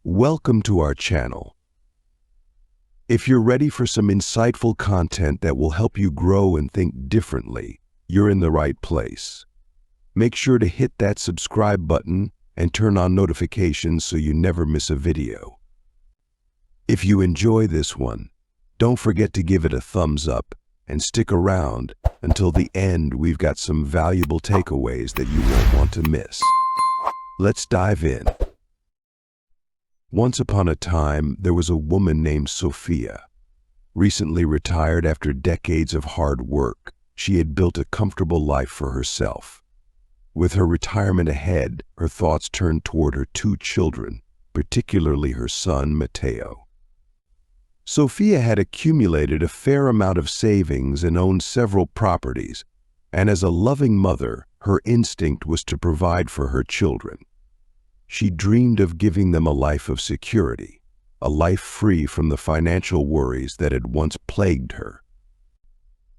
Welcome to our channel. If you're ready for some insightful content that will help you grow and think differently, you're in the right place. Make sure to hit that subscribe button and turn on notifications so you never miss a video. If you enjoy this one, don't forget to give it a thumbs up and stick around until the end. We've got some valuable takeaways that you won't want to miss. Let's dive in. Once upon a time, there was a woman named Sophia. Recently retired after decades of hard work, she had built a comfortable life for herself. With her retirement ahead, her thoughts turned toward her two children, particularly her son, Matteo. Sophia had accumulated a fair amount of savings and owned several properties, and as a loving mother, her instinct was to provide for her children. She dreamed of giving them a life of security, a life free from the financial worries that had once plagued her.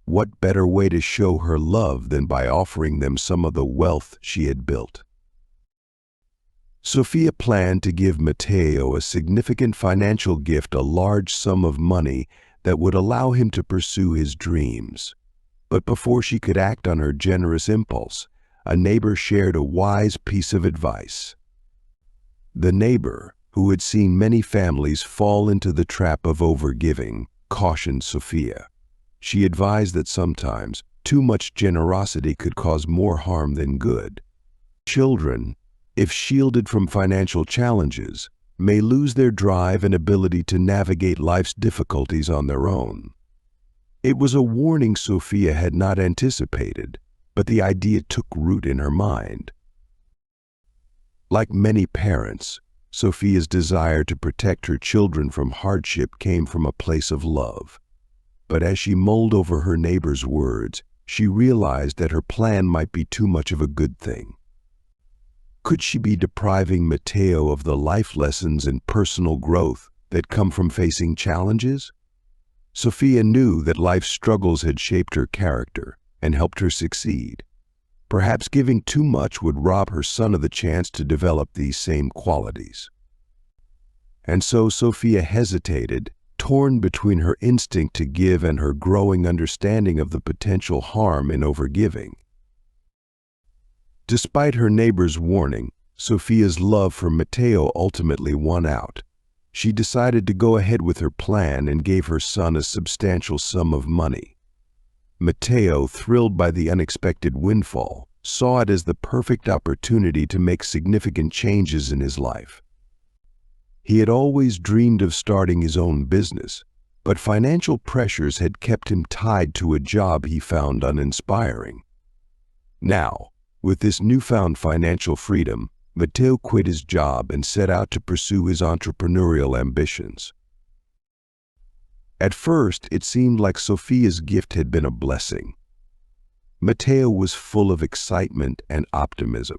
What better way to show her love than by offering them some of the wealth she had built? Sophia planned to give Matteo a significant financial gift, a large sum of money that would allow him to pursue his dreams. But before she could act on her generous impulse, a neighbor shared a wise piece of advice. The neighbor, who had seen many families fall into the trap of overgiving, cautioned Sophia. She advised that sometimes too much generosity could cause more harm than good. Children, if shielded from financial challenges, may lose their drive and ability to navigate life's difficulties on their own. It was a warning Sophia had not anticipated, but the idea took root in her mind. Like many parents, Sophia's desire to protect her children from hardship came from a place of love. But as she mulled over her neighbor's words, she realized that her plan might be too much of a good thing. Could she be depriving Matteo of the life lessons and personal growth that come from facing challenges? Sophia knew that life's struggles had shaped her character and helped her succeed. Perhaps giving too much would rob her son of the chance to develop these same qualities. And so Sophia hesitated, torn between her instinct to give and her growing understanding of the potential harm in overgiving. Despite her neighbor's warning, Sophia's love for Matteo ultimately won out. She decided to go ahead with her plan and gave her son a substantial sum of money. Matteo, thrilled by the unexpected windfall, saw it as the perfect opportunity to make significant changes in his life. He had always dreamed of starting his own business, but financial pressures had kept him tied to a job he found uninspiring. Now, with this newfound financial freedom, Matteo quit his job and set out to pursue his entrepreneurial ambitions. At first, it seemed like Sophia's gift had been a blessing. Matteo was full of excitement and optimism.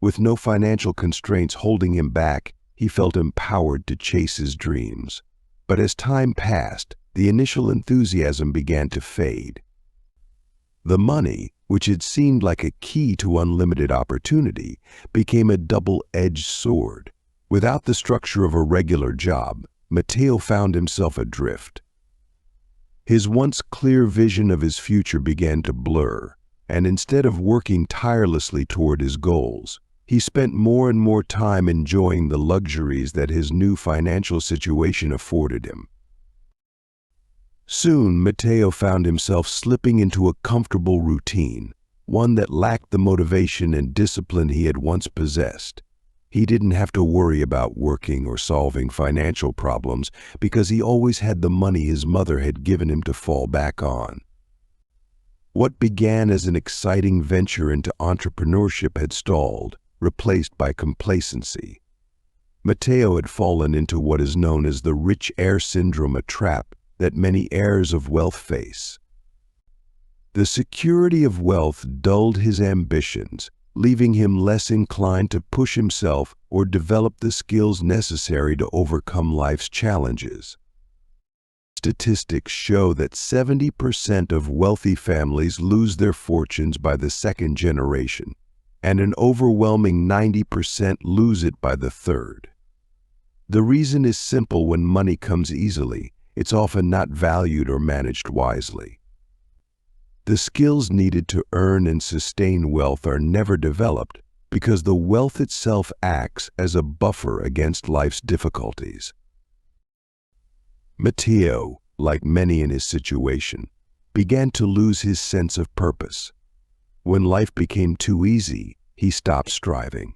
With no financial constraints holding him back, he felt empowered to chase his dreams. But as time passed, the initial enthusiasm began to fade. The money, which had seemed like a key to unlimited opportunity, became a double-edged sword. Without the structure of a regular job, Matteo found himself adrift. His once clear vision of his future began to blur, and instead of working tirelessly toward his goals, he spent more and more time enjoying the luxuries that his new financial situation afforded him. Soon, Matteo found himself slipping into a comfortable routine, one that lacked the motivation and discipline he had once possessed. He didn't have to worry about working or solving financial problems because he always had the money his mother had given him to fall back on. What began as an exciting venture into entrepreneurship had stalled, replaced by complacency. Matteo had fallen into what is known as the rich heir syndrome, a trap that many heirs of wealth face. The security of wealth dulled his ambitions, leaving him less inclined to push himself or develop the skills necessary to overcome life's challenges. Statistics show that 70% of wealthy families lose their fortunes by the second generation, and an overwhelming 90% lose it by the third. The reason is simple: when money comes easily, it's often not valued or managed wisely. The skills needed to earn and sustain wealth are never developed because the wealth itself acts as a buffer against life's difficulties. Matteo, like many in his situation, began to lose his sense of purpose. When life became too easy, he stopped striving.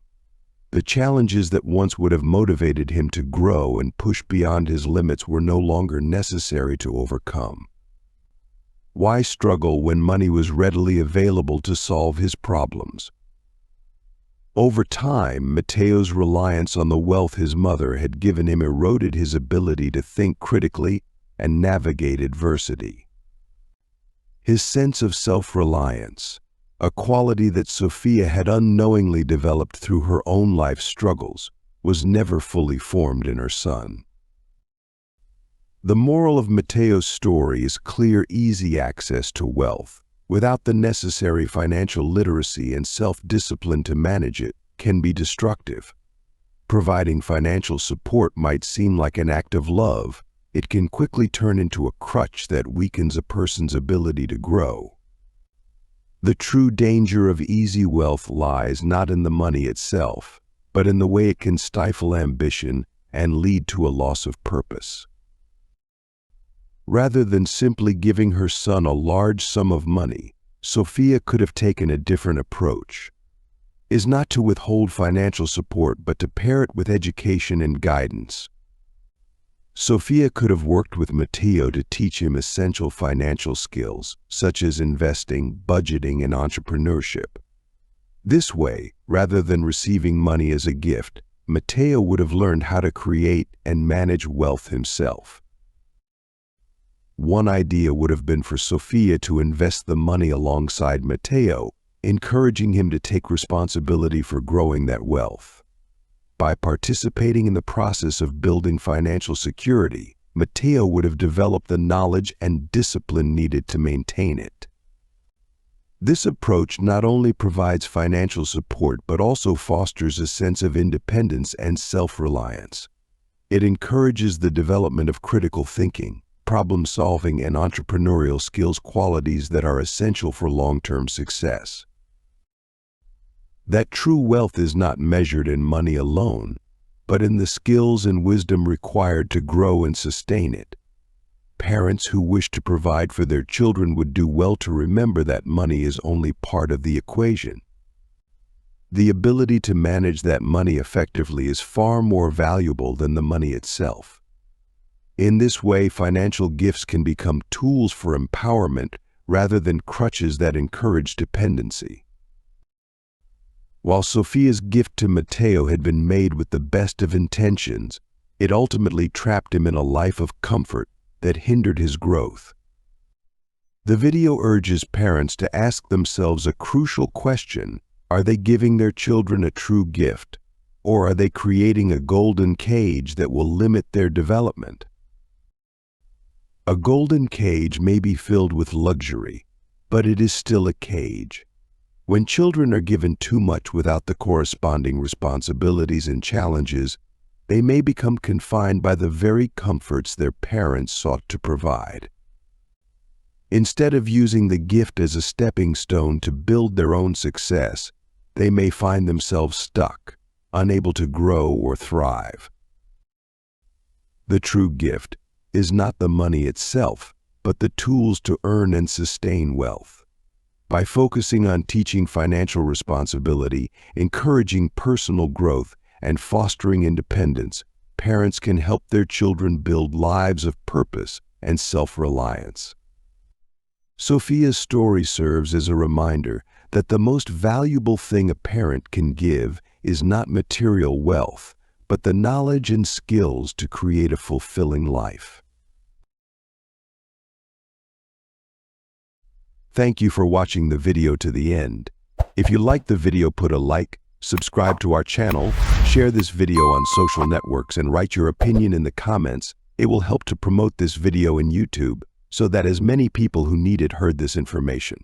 The challenges that once would have motivated him to grow and push beyond his limits were no longer necessary to overcome. Why struggle when money was readily available to solve his problems? Over time, Matteo's reliance on the wealth his mother had given him eroded his ability to think critically and navigate adversity. His sense of self-reliance, a quality that Sophia had unknowingly developed through her own life struggles, was never fully formed in her son. The moral of Matteo's story is clear: easy access to wealth, without the necessary financial literacy and self-discipline to manage it, can be destructive. Providing financial support might seem like an act of love. It can quickly turn into a crutch that weakens a person's ability to grow. The true danger of easy wealth lies not in the money itself, but in the way it can stifle ambition and lead to a loss of purpose. Rather than simply giving her son a large sum of money, Sophia could have taken a different approach. It is not to withhold financial support, but to pair it with education and guidance. Sophia could have worked with Matteo to teach him essential financial skills, such as investing, budgeting, and entrepreneurship. This way, rather than receiving money as a gift, Matteo would have learned how to create and manage wealth himself. One idea would have been for Sophia to invest the money alongside Matteo, encouraging him to take responsibility for growing that wealth. By participating in the process of building financial security, Matteo would have developed the knowledge and discipline needed to maintain it. This approach not only provides financial support but also fosters a sense of independence and self-reliance. It encourages the development of critical thinking, problem-solving, and entrepreneurial skills, qualities that are essential for long-term success. That true wealth is not measured in money alone, but in the skills and wisdom required to grow and sustain it. Parents who wish to provide for their children would do well to remember that money is only part of the equation. The ability to manage that money effectively is far more valuable than the money itself. In this way, financial gifts can become tools for empowerment rather than crutches that encourage dependency. While Sophia's gift to Matteo had been made with the best of intentions, it ultimately trapped him in a life of comfort that hindered his growth. The video urges parents to ask themselves a crucial question: are they giving their children a true gift, or are they creating a golden cage that will limit their development? A golden cage may be filled with luxury, but it is still a cage. When children are given too much without the corresponding responsibilities and challenges, they may become confined by the very comforts their parents sought to provide. Instead of using the gift as a stepping stone to build their own success, they may find themselves stuck, unable to grow or thrive. The true gift is not the money itself, but the tools to earn and sustain wealth. By focusing on teaching financial responsibility, encouraging personal growth, and fostering independence, parents can help their children build lives of purpose and self-reliance. Sophia's story serves as a reminder that the most valuable thing a parent can give is not material wealth, but the knowledge and skills to create a fulfilling life. Thank you for watching the video to the end. If you liked the video, put a like, subscribe to our channel, share this video on social networks, and write your opinion in the comments. It will help to promote this video in YouTube so that as many people who need it heard this information.